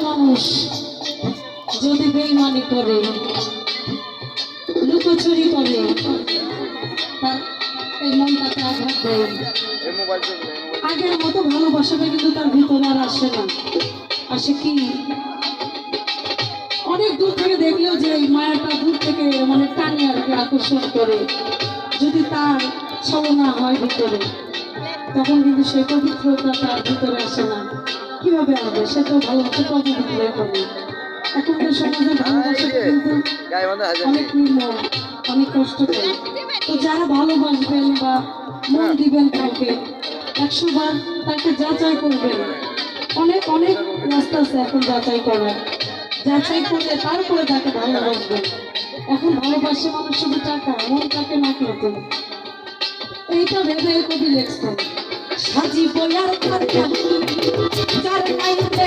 মানুষ যদি বেঈমানি করে, লুকোচুরি করে, তার এই মনটাকে আঘাত দেয়। আগের মতো ভালোবাসাটা কিন্তু তার ভিতরে আর আসে না। আসে কি, অনেক দূর থেকে দেখলেও যে এই মায়াটা দূর থেকে মানে টানে আর কি, আকর্ষণ করে। যদি তার ছলনা হয় ভিতরে, তখন কিন্তু সে পবিত্রতা তার ভিতরে আসে না। কিভাবে আসবে? সে তো ভালোবাসা অপবিত্র হবে। এখনকার সমাজে ভালোবাসা কিন্তু অনেক নির্মম, অনেক কষ্টকর। তো যারা ভালোবাসবেন বা মন দিবেন কাউকে, 100 বার তাকে যাচাই করবেন। অনেক অনেক রাস্তা আছে এখন যাচাই করার। যাচাই করলে তারপরে তাকে ভালোবাসবেন। এখন ভালোবাসে মানুষ শুধু টাকা, মন তাকে না কিন্তু। এইটা ভেবে কবি লিখছেন, সাজিব আর কার কাহিনী, যার নাইতে